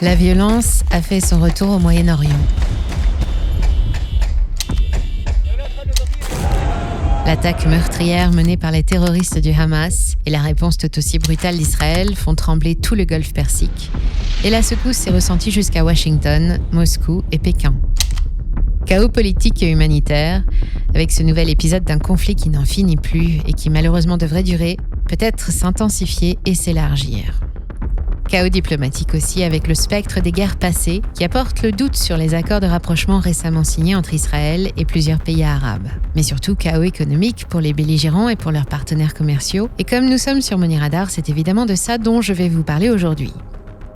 La violence a fait son retour au Moyen-Orient. L'attaque meurtrière menée par les terroristes du Hamas et la réponse tout aussi brutale d'Israël font trembler tout le golfe Persique. Et la secousse s'est ressentie jusqu'à Washington, Moscou et Pékin. Chaos politique et humanitaire, avec ce nouvel épisode d'un conflit qui n'en finit plus et qui malheureusement devrait durer, peut-être s'intensifier et s'élargir. Chaos diplomatique aussi, avec le spectre des guerres passées qui apporte le doute sur les accords de rapprochement récemment signés entre Israël et plusieurs pays arabes. Mais surtout chaos économique pour les belligérants et pour leurs partenaires commerciaux. Et comme nous sommes sur Money Radar, c'est évidemment de ça dont je vais vous parler aujourd'hui.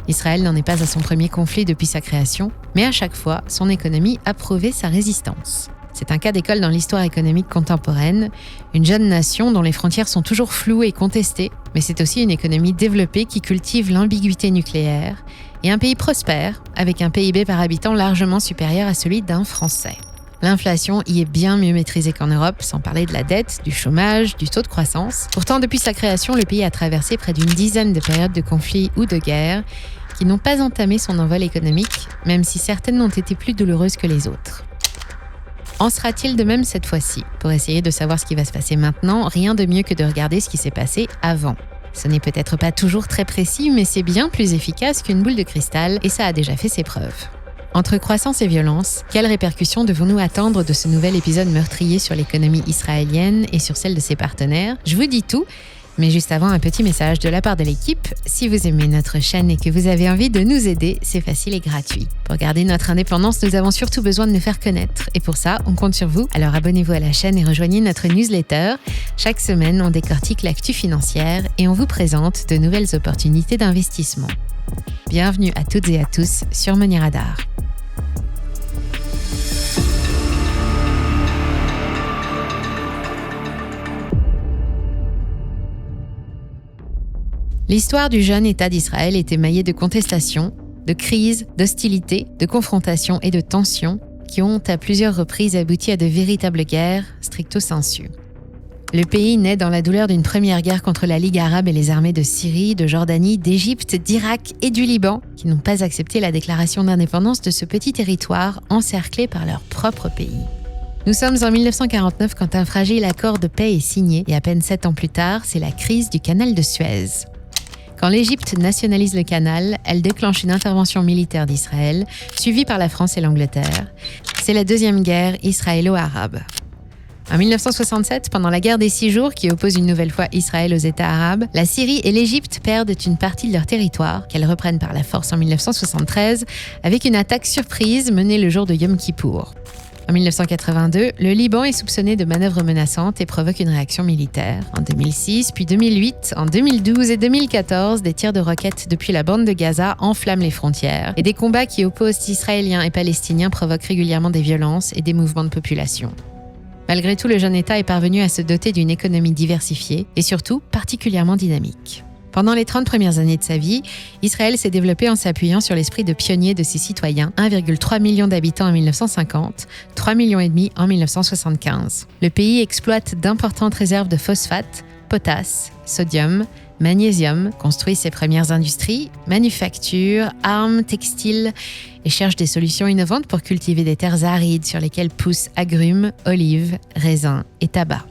Israël n'en est pas à son premier conflit depuis sa création, mais à chaque fois, son économie a prouvé sa résistance. C'est un cas d'école dans l'histoire économique contemporaine, une jeune nation dont les frontières sont toujours floues et contestées, mais c'est aussi une économie développée qui cultive l'ambiguïté nucléaire, et un pays prospère, avec un PIB par habitant largement supérieur à celui d'un Français. L'inflation y est bien mieux maîtrisée qu'en Europe, sans parler de la dette, du chômage, du taux de croissance. Pourtant, depuis sa création, le pays a traversé près d'une dizaine de périodes de conflits ou de guerres qui n'ont pas entamé son envol économique, même si certaines ont été plus douloureuses que les autres. En sera-t-il de même cette fois-ci? Pour essayer de savoir ce qui va se passer maintenant, rien de mieux que de regarder ce qui s'est passé avant. Ce n'est peut-être pas toujours très précis, mais c'est bien plus efficace qu'une boule de cristal et ça a déjà fait ses preuves. Entre croissance et violence, quelles répercussions devons-nous attendre de ce nouvel épisode meurtrier sur l'économie israélienne et sur celle de ses partenaires? Je vous dis tout, mais juste avant, un petit message de la part de l'équipe. Si vous aimez notre chaîne et que vous avez envie de nous aider, c'est facile et gratuit. Pour garder notre indépendance, nous avons surtout besoin de nous faire connaître. Et pour ça, on compte sur vous. Alors abonnez-vous à la chaîne et rejoignez notre newsletter. Chaque semaine, on décortique l'actu financière et on vous présente de nouvelles opportunités d'investissement. Bienvenue à toutes et à tous sur Money Radar. L'histoire du jeune État d'Israël est émaillée de contestations, de crises, d'hostilités, de confrontations et de tensions qui ont à plusieurs reprises abouti à de véritables guerres stricto sensu. Le pays naît dans la douleur d'une première guerre contre la Ligue arabe et les armées de Syrie, de Jordanie, d'Égypte, d'Irak et du Liban, qui n'ont pas accepté la déclaration d'indépendance de ce petit territoire encerclé par leur propre pays. Nous sommes en 1949 quand un fragile accord de paix est signé et à peine 7 ans plus tard, c'est la crise du canal de Suez. Quand l'Égypte nationalise le canal, elle déclenche une intervention militaire d'Israël, suivie par la France et l'Angleterre. C'est la deuxième guerre israélo-arabe. En 1967, pendant la guerre des 6 jours qui oppose une nouvelle fois Israël aux États arabes, la Syrie et l'Égypte perdent une partie de leur territoire, qu'elles reprennent par la force en 1973, avec une attaque surprise menée le jour de Yom Kippour. En 1982, le Liban est soupçonné de manœuvres menaçantes et provoque une réaction militaire. En 2006, puis 2008, en 2012 et 2014, des tirs de roquettes depuis la bande de Gaza enflamment les frontières et des combats qui opposent Israéliens et Palestiniens provoquent régulièrement des violences et des mouvements de population. Malgré tout, le jeune État est parvenu à se doter d'une économie diversifiée et surtout particulièrement dynamique. Pendant les 30 premières années de sa vie, Israël s'est développé en s'appuyant sur l'esprit de pionnier de ses citoyens, 1,3 million d'habitants en 1950, 3,5 millions en 1975. Le pays exploite d'importantes réserves de phosphate, potasse, sodium, magnésium, construit ses premières industries, manufacture, armes, textiles et cherche des solutions innovantes pour cultiver des terres arides sur lesquelles poussent agrumes, olives, raisins et tabac.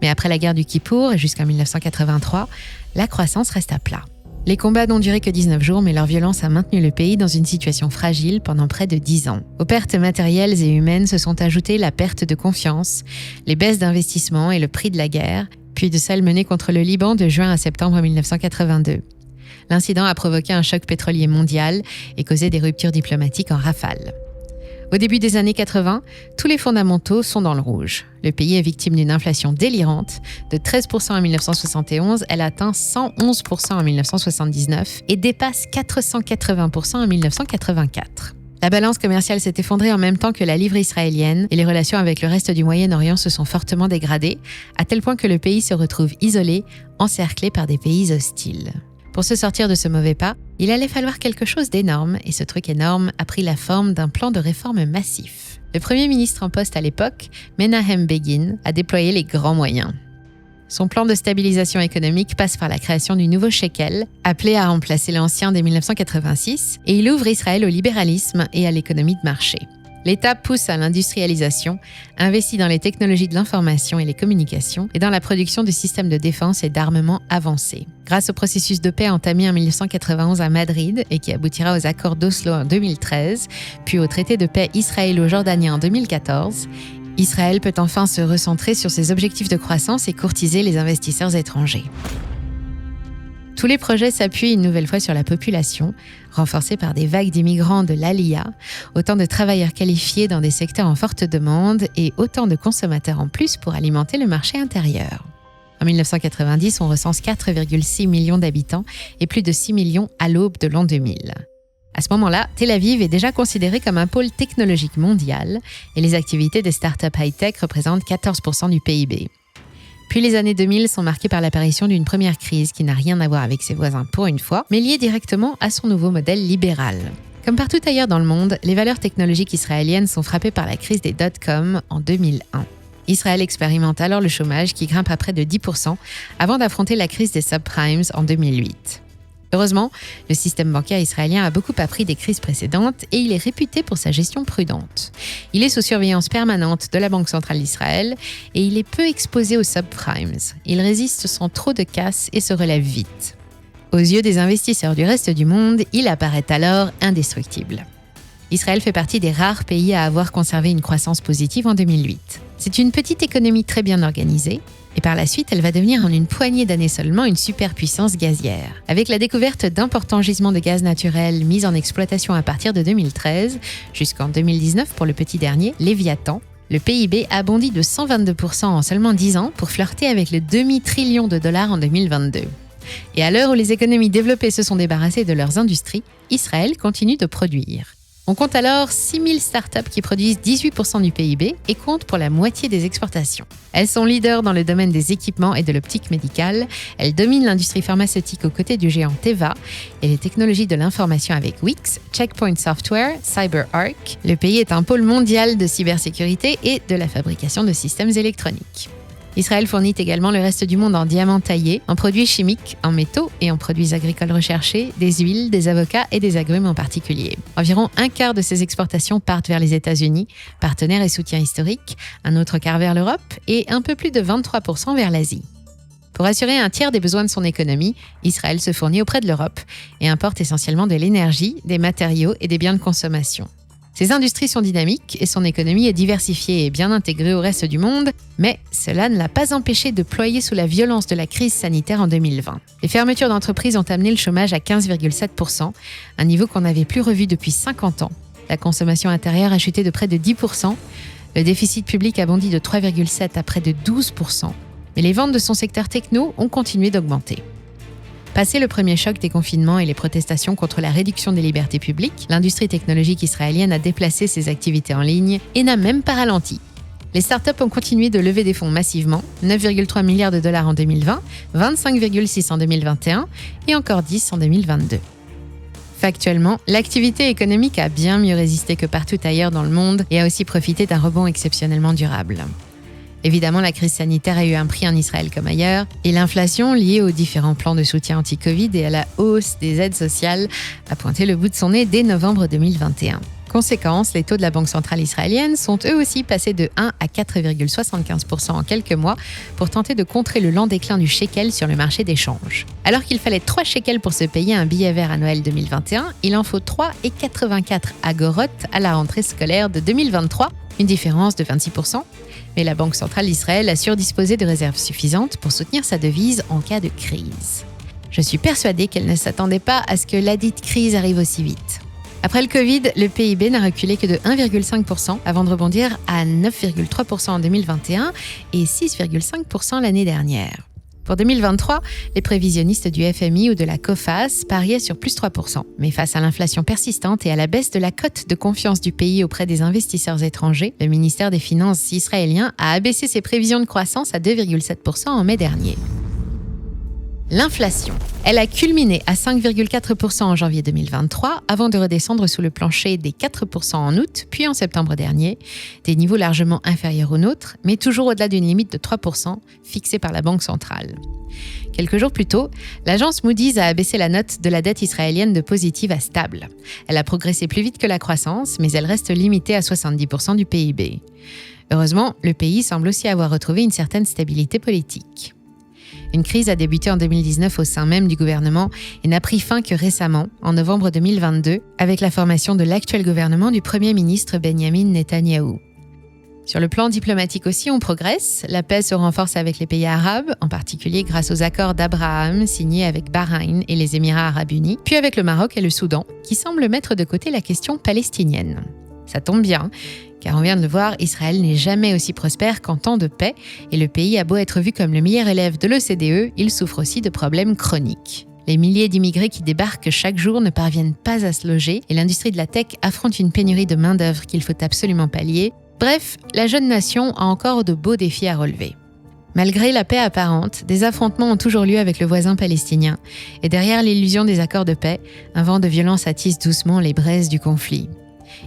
Mais après la guerre du Kippour et jusqu'en 1983, la croissance reste à plat. Les combats n'ont duré que 19 jours, mais leur violence a maintenu le pays dans une situation fragile pendant près de 10 ans. Aux pertes matérielles et humaines se sont ajoutées la perte de confiance, les baisses d'investissement et le prix de la guerre, puis de celle menée contre le Liban de juin à septembre 1982. L'incident a provoqué un choc pétrolier mondial et causé des ruptures diplomatiques en rafale. Au début des années 80, tous les fondamentaux sont dans le rouge. Le pays est victime d'une inflation délirante. De 13% en 1971, elle atteint 111% en 1979 et dépasse 480% en 1984. La balance commerciale s'est effondrée en même temps que la livre israélienne et les relations avec le reste du Moyen-Orient se sont fortement dégradées, à tel point que le pays se retrouve isolé, encerclé par des pays hostiles. Pour se sortir de ce mauvais pas, il allait falloir quelque chose d'énorme, et ce truc énorme a pris la forme d'un plan de réforme massif. Le premier ministre en poste à l'époque, Menahem Begin, a déployé les grands moyens. Son plan de stabilisation économique passe par la création du nouveau shekel, appelé à remplacer l'ancien dès 1986, et il ouvre Israël au libéralisme et à l'économie de marché. L'État pousse à l'industrialisation, investit dans les technologies de l'information et les communications et dans la production de systèmes de défense et d'armement avancés. Grâce au processus de paix entamé en 1991 à Madrid et qui aboutira aux accords d'Oslo en 2013, puis au traité de paix israélo-jordanien en 2014, Israël peut enfin se recentrer sur ses objectifs de croissance et courtiser les investisseurs étrangers. Tous les projets s'appuient une nouvelle fois sur la population, renforcée par des vagues d'immigrants de l'Aliyah, autant de travailleurs qualifiés dans des secteurs en forte demande et autant de consommateurs en plus pour alimenter le marché intérieur. En 1990, on recense 4,6 millions d'habitants et plus de 6 millions à l'aube de l'an 2000. À ce moment-là, Tel Aviv est déjà considéré comme un pôle technologique mondial et les activités des startups high-tech représentent 14% du PIB. Puis les années 2000 sont marquées par l'apparition d'une première crise qui n'a rien à voir avec ses voisins pour une fois, mais liée directement à son nouveau modèle libéral. Comme partout ailleurs dans le monde, les valeurs technologiques israéliennes sont frappées par la crise des dot-com en 2001. Israël expérimente alors le chômage qui grimpe à près de 10% avant d'affronter la crise des subprimes en 2008. Heureusement, le système bancaire israélien a beaucoup appris des crises précédentes et il est réputé pour sa gestion prudente. Il est sous surveillance permanente de la Banque centrale d'Israël et il est peu exposé aux subprimes. Il résiste sans trop de casse et se relève vite. Aux yeux des investisseurs du reste du monde, il apparaît alors indestructible. Israël fait partie des rares pays à avoir conservé une croissance positive en 2008. C'est une petite économie très bien organisée, et par la suite, elle va devenir en une poignée d'années seulement une superpuissance gazière. Avec la découverte d'importants gisements de gaz naturel mis en exploitation à partir de 2013, jusqu'en 2019 pour le petit dernier, Léviathan, le PIB a bondi de 122% en seulement 10 ans pour flirter avec le demi-trillion de dollars en 2022. Et à l'heure où les économies développées se sont débarrassées de leurs industries, Israël continue de produire. On compte alors 6000 startups qui produisent 18% du PIB et comptent pour la moitié des exportations. Elles sont leaders dans le domaine des équipements et de l'optique médicale. Elles dominent l'industrie pharmaceutique aux côtés du géant Teva et les technologies de l'information avec Wix, Checkpoint Software, CyberArk. Le pays est un pôle mondial de cybersécurité et de la fabrication de systèmes électroniques. Israël fournit également le reste du monde en diamants taillés, en produits chimiques, en métaux et en produits agricoles recherchés, des huiles, des avocats et des agrumes en particulier. Environ un quart de ces exportations partent vers les États-Unis, partenaire et soutien historique, un autre quart vers l'Europe et un peu plus de 23% vers l'Asie. Pour assurer un tiers des besoins de son économie, Israël se fournit auprès de l'Europe et importe essentiellement de l'énergie, des matériaux et des biens de consommation. Ses industries sont dynamiques et son économie est diversifiée et bien intégrée au reste du monde, mais cela ne l'a pas empêché de ployer sous la violence de la crise sanitaire en 2020. Les fermetures d'entreprises ont amené le chômage à 15,7%, un niveau qu'on n'avait plus revu depuis 50 ans. La consommation intérieure a chuté de près de 10%, le déficit public a bondi de 3,7% à près de 12%, mais les ventes de son secteur techno ont continué d'augmenter. Passé le premier choc des confinements et les protestations contre la réduction des libertés publiques, l'industrie technologique israélienne a déplacé ses activités en ligne et n'a même pas ralenti. Les startups ont continué de lever des fonds massivement, 9,3 milliards de dollars en 2020, 25,6 en 2021 et encore 10 en 2022. Factuellement, l'activité économique a bien mieux résisté que partout ailleurs dans le monde et a aussi profité d'un rebond exceptionnellement durable. Évidemment, la crise sanitaire a eu un prix en Israël comme ailleurs, et l'inflation liée aux différents plans de soutien anti-Covid et à la hausse des aides sociales a pointé le bout de son nez dès novembre 2021. Conséquence, les taux de la Banque centrale israélienne sont eux aussi passés de 1 à 4,75% en quelques mois pour tenter de contrer le lent déclin du shekel sur le marché des changes. Alors qu'il fallait 3 shekels pour se payer un billet vert à Noël 2021, il en faut 3,84 agorotes à la rentrée scolaire de 2023, une différence de 26%. Mais la Banque centrale d'Israël assure disposer de réserves suffisantes pour soutenir sa devise en cas de crise. Je suis persuadée qu'elle ne s'attendait pas à ce que ladite crise arrive aussi vite. Après le Covid, le PIB n'a reculé que de 1,5% avant de rebondir à 9,3% en 2021 et 6,5% l'année dernière. Pour 2023, les prévisionnistes du FMI ou de la COFAS pariaient sur plus 3%. Mais face à l'inflation persistante et à la baisse de la cote de confiance du pays auprès des investisseurs étrangers, le ministère des Finances israélien a abaissé ses prévisions de croissance à 2,7% en mai dernier. L'inflation. Elle a culminé à 5,4% en janvier 2023 avant de redescendre sous le plancher des 4% en août, puis en septembre dernier, des niveaux largement inférieurs aux nôtres, mais toujours au-delà d'une limite de 3% fixée par la Banque centrale. Quelques jours plus tôt, l'agence Moody's a abaissé la note de la dette israélienne de positive à stable. Elle a progressé plus vite que la croissance, mais elle reste limitée à 70% du PIB. Heureusement, le pays semble aussi avoir retrouvé une certaine stabilité politique. Une crise a débuté en 2019 au sein même du gouvernement et n'a pris fin que récemment, en novembre 2022, avec la formation de l'actuel gouvernement du Premier ministre Benjamin Netanyahou. Sur le plan diplomatique aussi, on progresse. La paix se renforce avec les pays arabes, en particulier grâce aux accords d'Abraham signés avec Bahreïn et les Émirats arabes unis, puis avec le Maroc et le Soudan, qui semblent mettre de côté la question palestinienne. Ça tombe bien, car on vient de le voir, Israël n'est jamais aussi prospère qu'en temps de paix, et le pays a beau être vu comme le meilleur élève de l'OCDE, il souffre aussi de problèmes chroniques. Les milliers d'immigrés qui débarquent chaque jour ne parviennent pas à se loger, et l'industrie de la tech affronte une pénurie de main-d'œuvre qu'il faut absolument pallier. Bref, la jeune nation a encore de beaux défis à relever. Malgré la paix apparente, des affrontements ont toujours lieu avec le voisin palestinien, et derrière l'illusion des accords de paix, un vent de violence attise doucement les braises du conflit.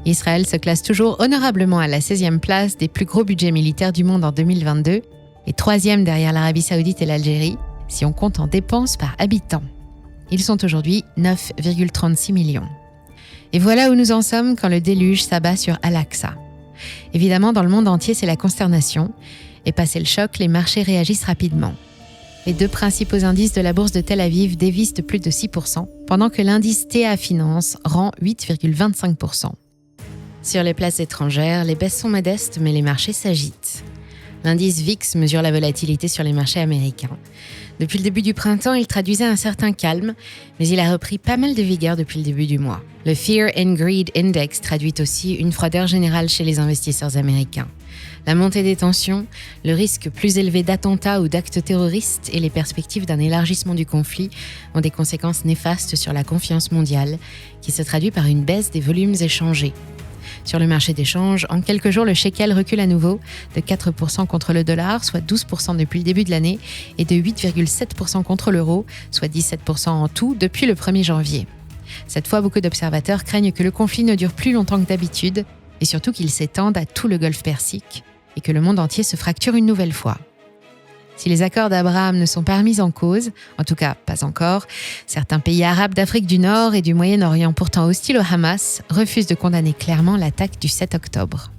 Israël se classe toujours honorablement à la 16e place des plus gros budgets militaires du monde en 2022 et 3e derrière l'Arabie Saoudite et l'Algérie, si on compte en dépenses par habitant. Ils sont aujourd'hui 9,36 millions. Et voilà où nous en sommes quand le déluge s'abat sur Al-Aqsa. Évidemment, dans le monde entier, c'est la consternation. Et passé le choc, les marchés réagissent rapidement. Les deux principaux indices de la bourse de Tel Aviv dévissent de plus de 6%, pendant que l'indice TA Finance rend 8,25%. Sur les places étrangères, les baisses sont modestes, mais les marchés s'agitent. L'indice VIX mesure la volatilité sur les marchés américains. Depuis le début du printemps, il traduisait un certain calme, mais il a repris pas mal de vigueur depuis le début du mois. Le Fear and Greed Index traduit aussi une froideur générale chez les investisseurs américains. La montée des tensions, le risque plus élevé d'attentats ou d'actes terroristes et les perspectives d'un élargissement du conflit ont des conséquences néfastes sur la confiance mondiale, qui se traduit par une baisse des volumes échangés. Sur le marché d'échange, en quelques jours, le shekel recule à nouveau de 4% contre le dollar, soit 12% depuis le début de l'année, et de 8,7% contre l'euro, soit 17% en tout depuis le 1er janvier. Cette fois, beaucoup d'observateurs craignent que le conflit ne dure plus longtemps que d'habitude, et surtout qu'il s'étende à tout le golfe Persique, et que le monde entier se fracture une nouvelle fois. Si les accords d'Abraham ne sont pas remis en cause, en tout cas pas encore, certains pays arabes d'Afrique du Nord et du Moyen-Orient pourtant hostiles au Hamas refusent de condamner clairement l'attaque du 7 octobre.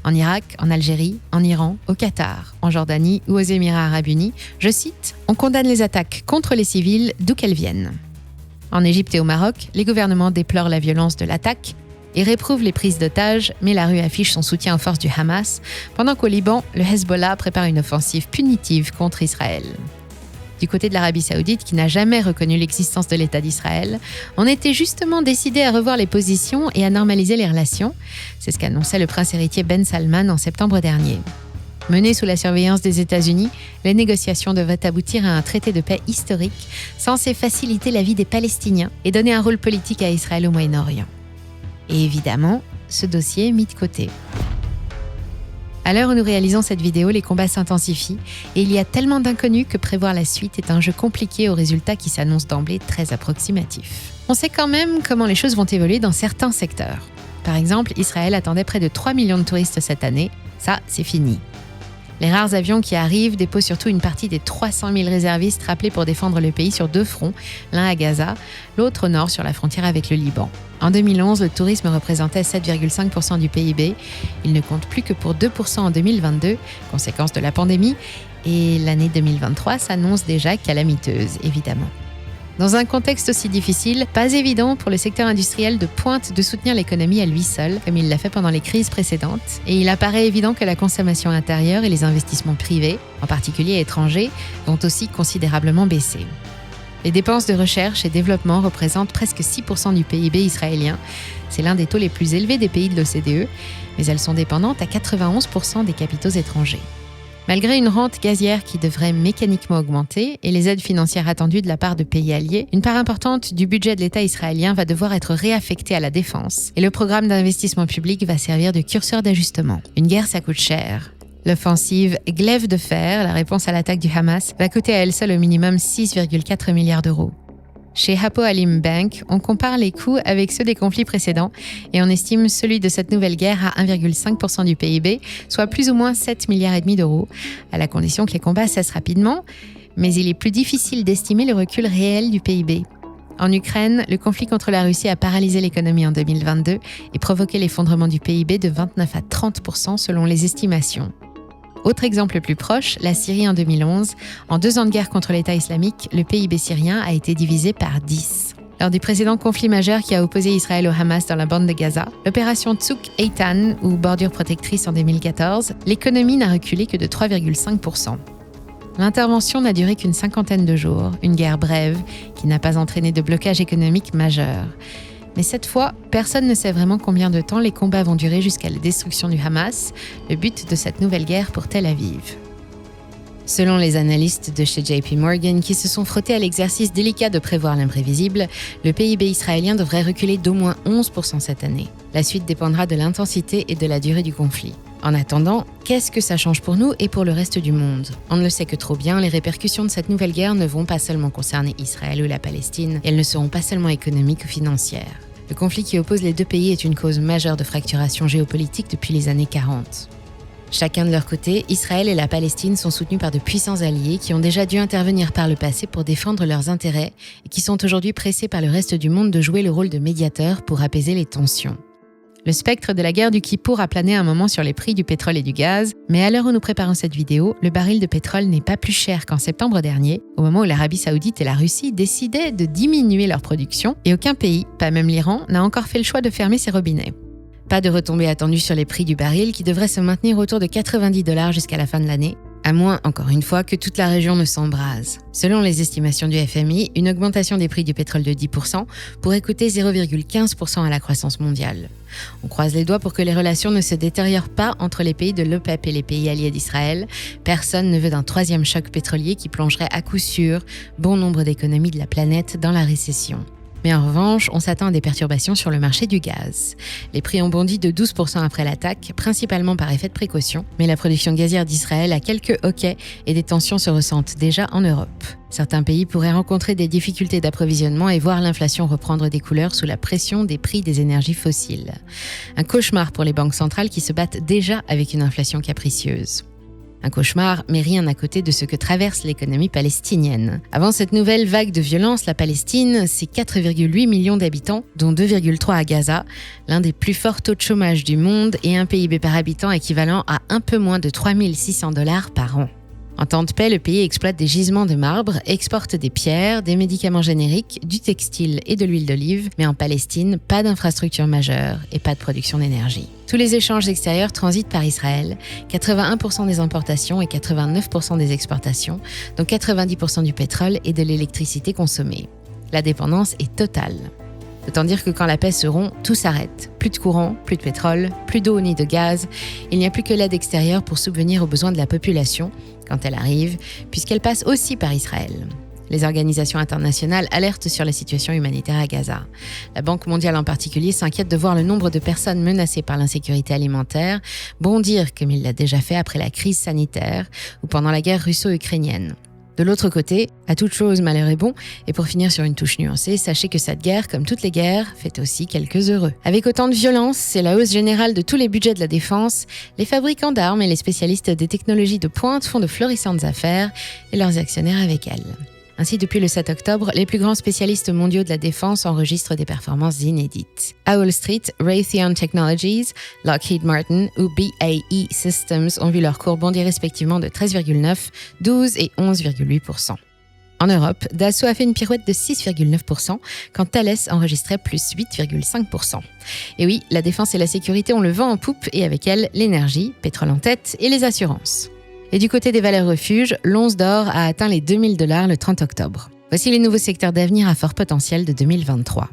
En Irak, en Algérie, en Iran, au Qatar, en Jordanie ou aux Émirats arabes unis, je cite, « On condamne les attaques contre les civils d'où qu'elles viennent ». En Égypte et au Maroc, les gouvernements déplorent la violence de l'attaque et réprouvent les prises d'otages, mais la rue affiche son soutien aux forces du Hamas, pendant qu'au Liban, le Hezbollah prépare une offensive punitive contre Israël. Du côté de l'Arabie Saoudite, qui n'a jamais reconnu l'existence de l'État d'Israël, on était justement décidé à revoir les positions et à normaliser les relations. C'est ce qu'annonçait le prince héritier Ben Salman en septembre dernier. Menées sous la surveillance des États-Unis, les négociations devaient aboutir à un traité de paix historique, censé faciliter la vie des Palestiniens et donner un rôle politique à Israël au Moyen-Orient. Et évidemment, ce dossier est mis de côté. À l'heure où nous réalisons cette vidéo, les combats s'intensifient et il y a tellement d'inconnus que prévoir la suite est un jeu compliqué aux résultats qui s'annoncent d'emblée très approximatifs. On sait quand même comment les choses vont évoluer dans certains secteurs. Par exemple, Israël attendait près de 3 millions de touristes cette année. Ça, c'est fini. Les rares avions qui arrivent déposent surtout une partie des 300 000 réservistes rappelés pour défendre le pays sur deux fronts, l'un à Gaza, l'autre au nord sur la frontière avec le Liban. En 2011, le tourisme représentait 7,5% du PIB. Il ne compte plus que pour 2% en 2022, conséquence de la pandémie, et l'année 2023 s'annonce déjà calamiteuse, évidemment. Dans un contexte aussi difficile, pas évident pour le secteur industriel de pointe de soutenir l'économie à lui seul, comme il l'a fait pendant les crises précédentes, et il apparaît évident que la consommation intérieure et les investissements privés, en particulier étrangers, vont aussi considérablement baisser. Les dépenses de recherche et développement représentent presque 6% du PIB israélien. C'est l'un des taux les plus élevés des pays de l'OCDE, mais elles sont dépendantes à 91% des capitaux étrangers. Malgré une rente gazière qui devrait mécaniquement augmenter et les aides financières attendues de la part de pays alliés, une part importante du budget de l'État israélien va devoir être réaffectée à la défense et le programme d'investissement public va servir de curseur d'ajustement. Une guerre, ça coûte cher. L'offensive Glaive de fer, la réponse à l'attaque du Hamas, va coûter à elle seule au minimum 6,4 milliards d'euros. Chez Hapoalim Alim Bank, on compare les coûts avec ceux des conflits précédents et on estime celui de cette nouvelle guerre à 1,5% du PIB, soit plus ou moins 7 milliards et demi d'euros, à la condition que les combats cessent rapidement, mais il est plus difficile d'estimer le recul réel du PIB. En Ukraine, le conflit contre la Russie a paralysé l'économie en 2022 et provoqué l'effondrement du PIB de 29 à 30% selon les estimations. Autre exemple plus proche, la Syrie en 2011. En 2 ans de guerre contre l'État islamique, le PIB syrien a été divisé par 10. Lors du précédent conflit majeur qui a opposé Israël au Hamas dans la bande de Gaza, l'opération Tzuk Eitan, ou bordure protectrice en 2014, l'économie n'a reculé que de 3,5%. L'intervention n'a duré qu'une 50aine de jours, une guerre brève qui n'a pas entraîné de blocage économique majeur. Mais cette fois, personne ne sait vraiment combien de temps les combats vont durer jusqu'à la destruction du Hamas, le but de cette nouvelle guerre pour Tel Aviv. Selon les analystes de chez JP Morgan qui se sont frottés à l'exercice délicat de prévoir l'imprévisible, le PIB israélien devrait reculer d'au moins 11% cette année. La suite dépendra de l'intensité et de la durée du conflit. En attendant, qu'est-ce que ça change pour nous et pour le reste du monde ? On ne le sait que trop bien, les répercussions de cette nouvelle guerre ne vont pas seulement concerner Israël ou la Palestine, et elles ne seront pas seulement économiques ou financières. Le conflit qui oppose les deux pays est une cause majeure de fracturation géopolitique depuis les années 40. Chacun de leur côté, Israël et la Palestine sont soutenus par de puissants alliés qui ont déjà dû intervenir par le passé pour défendre leurs intérêts et qui sont aujourd'hui pressés par le reste du monde de jouer le rôle de médiateur pour apaiser les tensions. Le spectre de la guerre du Kippour a plané un moment sur les prix du pétrole et du gaz, mais à l'heure où nous préparons cette vidéo, le baril de pétrole n'est pas plus cher qu'en septembre dernier, au moment où l'Arabie Saoudite et la Russie décidaient de diminuer leur production, et aucun pays, pas même l'Iran, n'a encore fait le choix de fermer ses robinets. Pas de retombées attendues sur les prix du baril qui devraient se maintenir autour de 90 $ jusqu'à la fin de l'année, à moins, encore une fois, que toute la région ne s'embrase. Selon les estimations du FMI, une augmentation des prix du pétrole de 10% pourrait coûter 0,15% à la croissance mondiale. On croise les doigts pour que les relations ne se détériorent pas entre les pays de l'OPEP et les pays alliés d'Israël. Personne ne veut d'un 3e choc pétrolier qui plongerait à coup sûr bon nombre d'économies de la planète dans la récession. Mais en revanche, on s'attend à des perturbations sur le marché du gaz. Les prix ont bondi de 12% après l'attaque, principalement par effet de précaution, mais la production gazière d'Israël a quelques hoquets et des tensions se ressentent déjà en Europe. Certains pays pourraient rencontrer des difficultés d'approvisionnement et voir l'inflation reprendre des couleurs sous la pression des prix des énergies fossiles. Un cauchemar pour les banques centrales qui se battent déjà avec une inflation capricieuse. Un cauchemar, mais rien à côté de ce que traverse l'économie palestinienne. Avant cette nouvelle vague de violence, la Palestine, c'est 4,8 millions d'habitants, dont 2,3 à Gaza, l'un des plus forts taux de chômage du monde et un PIB par habitant équivalent à un peu moins de 3 600 $ par an. En temps de paix, le pays exploite des gisements de marbre, exporte des pierres, des médicaments génériques, du textile et de l'huile d'olive, mais en Palestine, pas d'infrastructure majeure et pas de production d'énergie. Tous les échanges extérieurs transitent par Israël, 81% des importations et 89% des exportations, dont 90% du pétrole et de l'électricité consommée. La dépendance est totale. Autant dire que quand la paix se rompt, tout s'arrête. Plus de courant, plus de pétrole, plus d'eau ni de gaz. Il n'y a plus que l'aide extérieure pour subvenir aux besoins de la population, quand elle arrive, puisqu'elle passe aussi par Israël. Les organisations internationales alertent sur la situation humanitaire à Gaza. La Banque mondiale en particulier s'inquiète de voir le nombre de personnes menacées par l'insécurité alimentaire bondir comme il l'a déjà fait après la crise sanitaire ou pendant la guerre russo-ukrainienne. De l'autre côté, à toute chose malheur est bon, et pour finir sur une touche nuancée, sachez que cette guerre, comme toutes les guerres, fait aussi quelques heureux. Avec autant de violence et la hausse générale de tous les budgets de la défense, les fabricants d'armes et les spécialistes des technologies de pointe font de florissantes affaires et leurs actionnaires avec elles. Ainsi, depuis le 7 octobre, les plus grands spécialistes mondiaux de la défense enregistrent des performances inédites. À Wall Street, Raytheon Technologies, Lockheed Martin ou BAE Systems ont vu leurs cours bondir respectivement de 13,9%, 12% et 11,8%. En Europe, Dassault a fait une pirouette de 6,9%, quand Thales enregistrait plus 8,5%. Et oui, la défense et la sécurité ont le vent en poupe et avec elles, l'énergie, pétrole en tête et les assurances. Et du côté des valeurs refuges, l'once d'or a atteint les 2000 $ le 30 octobre. Voici les nouveaux secteurs d'avenir à fort potentiel de 2023.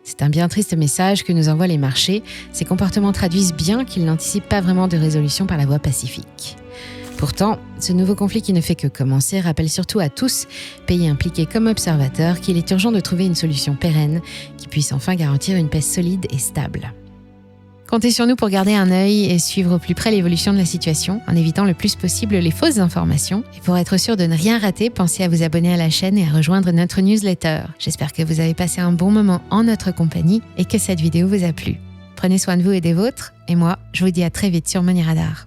C'est un bien triste message que nous envoient les marchés. Ces comportements traduisent bien qu'ils n'anticipent pas vraiment de résolution par la voie pacifique. Pourtant, ce nouveau conflit qui ne fait que commencer rappelle surtout à tous, pays impliqués comme observateurs, qu'il est urgent de trouver une solution pérenne qui puisse enfin garantir une paix solide et stable. Comptez sur nous pour garder un œil et suivre au plus près l'évolution de la situation, en évitant le plus possible les fausses informations. Et pour être sûr de ne rien rater, pensez à vous abonner à la chaîne et à rejoindre notre newsletter. J'espère que vous avez passé un bon moment en notre compagnie et que cette vidéo vous a plu. Prenez soin de vous et des vôtres, et moi, je vous dis à très vite sur Money Radar.